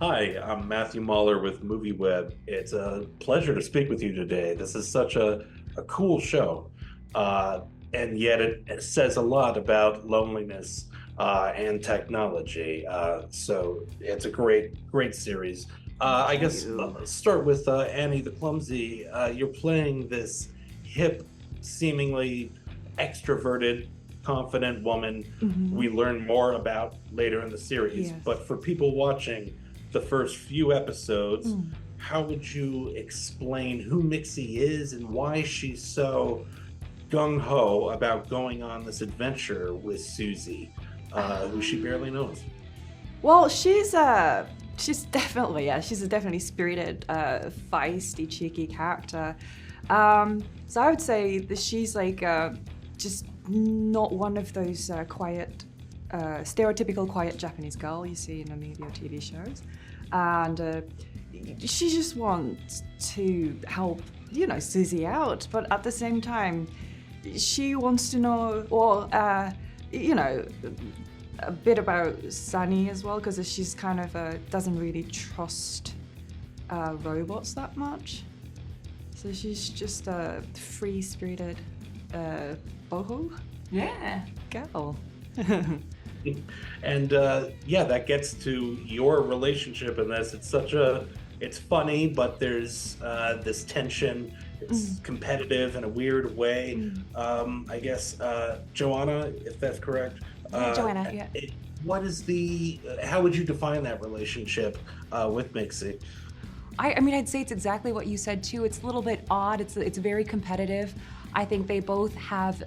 Hi, I'm Matthew Mahler with MovieWeb. It's a pleasure to speak with you today. This is such a cool show, uh, and yet it says a lot about loneliness and technology. So it's a great series. I Thank guess you. let's start with Annie the Clumsy. You're playing this hip, seemingly extroverted, confident woman Hmm. we learn more about later in the series. Yes. But for people watching the first few episodes, Mm. how would you explain who Mixie is and why she's so gung ho about going on this adventure with Suzie, who she barely Um, knows? well, she's definitely she's a definitely spirited, feisty, cheeky character. So I would say that she's like just not one of those quiet, stereotypical quiet Japanese girl you see in the media or TV shows, and she just wants to help Susie out, but at the same time, she wants to know, or you know, a bit about Sunny as well, because she's kind of doesn't really trust robots that much. So she's just a free-spirited uh, boho Yeah. girl. And yeah, that gets to your relationship in this. It's funny, but there's this tension. It's Mm, competitive in a weird way. mm. I guess Joanna, if that's correct. Yeah, Uh, Joanna. Yeah. what is how would you define that relationship with Mixie? I mean, I'd say it's exactly what you said too. It's a little bit odd. It's very competitive. I think they both have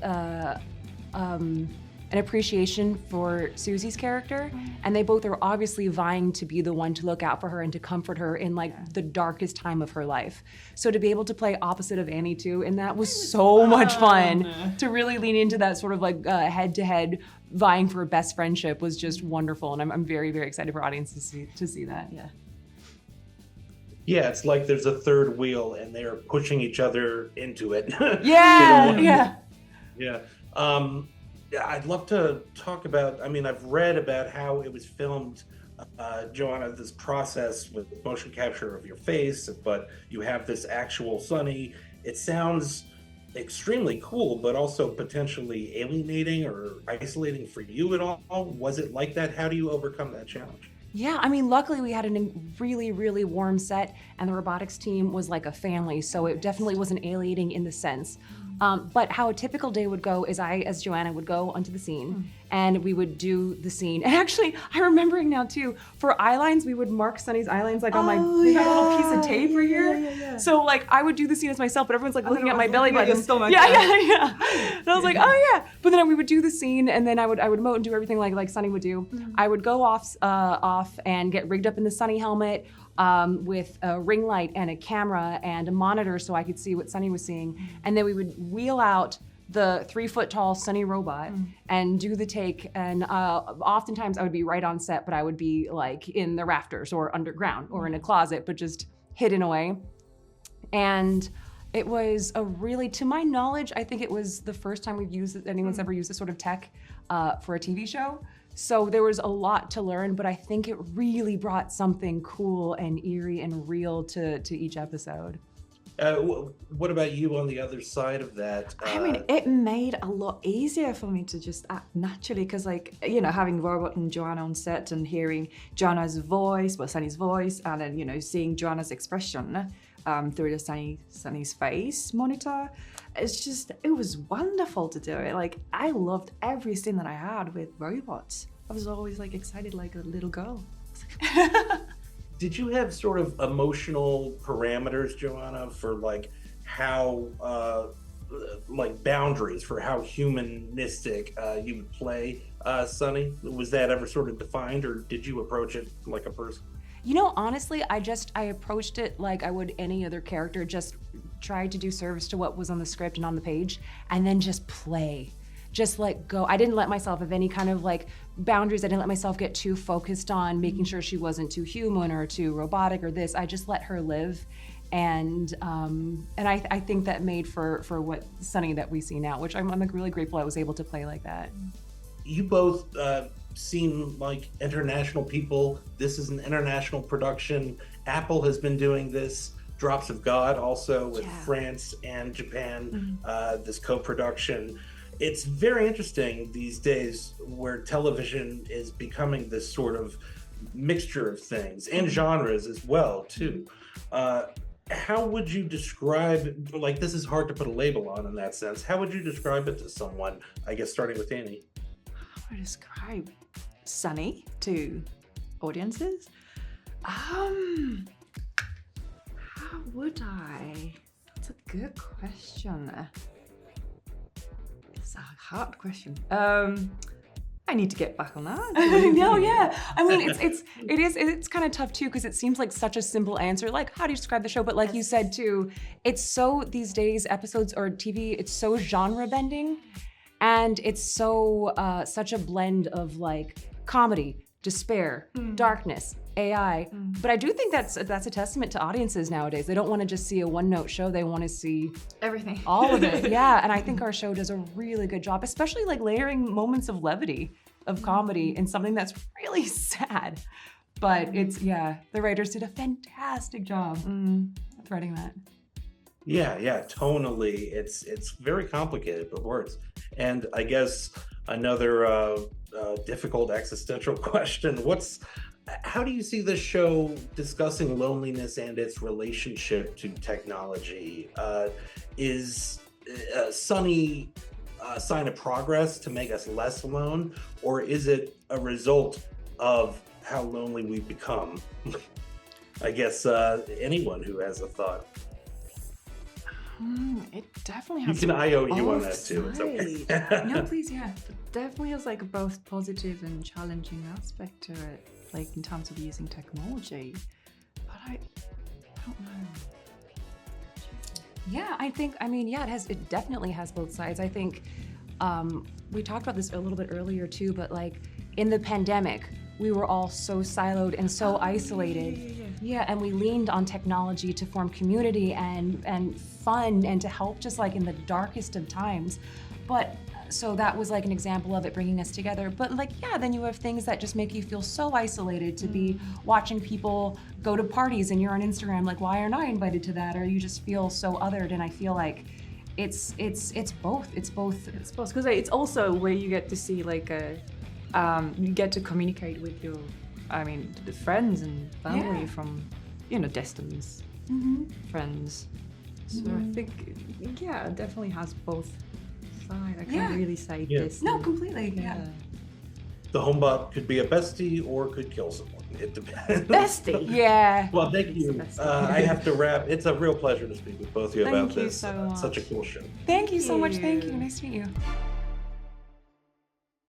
an appreciation for Susie's character, and they both are obviously vying to be the one to look out for her and to comfort her in like the darkest time of her life. So to be able to play opposite of Annie too, and that was so much fun. To really lean into that sort of like head-to-head vying for a best friendship was just wonderful, and I'm very very excited for audience to see that. Yeah. Yeah, it's like there's a third wheel and they're pushing each other into it. They don't Yeah, want to. yeah. Yeah. Yeah, I'd love to talk about. I mean, I've read about how it was filmed, Joanna, this process with motion capture of your face, but you have this actual Sunny. It sounds extremely cool, but also potentially alienating or isolating for you at all. Was it like that? How do you overcome that challenge? Yeah, I mean, luckily we had a really, really warm set, and the robotics team was like a family, so it definitely wasn't alienating in the sense. But how a typical day would go is I, as Joanna, would go onto the scene, and we would do the scene. And actually, I'm remembering now too, for eye lines, we would mark Sunny's eye lines like on my, Oh we have a little piece yeah, of tape right yeah, here. yeah, yeah. So like, I would do the scene as myself, but everyone's like And looking at my everyone's belly looking at your button. stomach, Yeah, yeah. yeah, yeah. And I was like, oh yeah. But then we would do the scene, and then I would emote and do everything like Sunny would do. I would go off and get rigged up in the Sunny helmet with a ring light and a camera and a monitor so I could see what Sunny was seeing. And then we would wheel out the 3 foot tall Sunny robot and do the take. And oftentimes I would be right on set, but I would be like in the rafters or underground or in a closet, but just hidden away. And it was a really, to my knowledge, I think it was the first time anyone's ever used this sort of tech for a TV show. So there was a lot to learn, but I think it really brought something cool and eerie and real to each episode. What about you on the other side of that? I mean, it made a lot easier for me to just act naturally because, like, having Robert and Joanna on set and hearing Joanna's voice, well, Sunny's voice, and then, seeing Joanna's expression through the Sunny's face monitor, it was wonderful to do it. Like, I loved every scene that I had with robots. I was always, like, excited like a little girl. Did you have sort of emotional parameters, Joanna, for like how like boundaries for how humanistic you would play Sunny? Was that ever sort of defined, or did you approach it like a person? You know, honestly, I approached it like I would any other character, just tried to do service to what was on the script and on the page, and then just play. Just let go. I didn't let myself have any kind of like boundaries. I didn't let myself get too focused on making sure she wasn't too human or too robotic or this. I just let her live. And I think that made for what Sunny that we see now, which I'm like really grateful I was able to play like that. You both seem like international people. This is an international production. Apple has been doing this. Drops of God also with France and Japan, this co-production. It's very interesting these days where television is becoming this sort of mixture of things and genres as well too. How would you describe, like, this is hard to put a label on in that sense. How would you describe it to someone? I guess starting with Annie. How would I describe Sunny to audiences? How would I? That's a good question. It's a hard question. I need to get back on that. No, yeah. I mean, it's kind of tough too because it seems like such a simple answer. Like, how do you describe the show? But like you said too, it's so these days episodes or TV, it's so genre bending, and it's so such a blend of like comedy, despair, darkness, AI. But I do think that's a testament to audiences nowadays. They don't want to just see a one-note show. They want to see Everything. all of it. Yeah, and I think our show does a really good job, especially like layering moments of levity, of comedy in something that's really sad. But it's, the writers did a fantastic job with writing that. Yeah, tonally, it's very complicated, but works. And I guess another difficult existential question: how do you see this show discussing loneliness and its relationship to technology? Is Sunny a sign of progress to make us less alone, or is it a result of how lonely we've become? I guess anyone who has a thought. It definitely You has. can IOU on that too. It's okay. No, please, yeah. Definitely has like a both positive and challenging aspect to it, like in terms of using technology. But I don't know. Yeah, it definitely has both sides. I think we talked about this a little bit earlier too, but like in the pandemic, we were all so siloed and so isolated. Yeah, and we leaned on technology to form community and fun and to help just like in the darkest of times. But so that was like an example of it bringing us together. But like, then you have things that just make you feel so isolated to be watching people go to parties and you're on Instagram, like, why aren't I invited to that? Or you just feel so othered. And I feel like it's both. It's both. Because it's also where you get to see like you get to communicate with your, the friends and family from, distance friends. So I think, it definitely has both sides. I can't really say this. No, completely. Yeah. The homebot could be a bestie or could kill someone. It depends. Bestie. Yeah. Well, thank you. I have to wrap. It's a real pleasure to speak with both of you about Thank you this. so much. Such a cool show. Thank you so much. Thank you. Nice to meet you.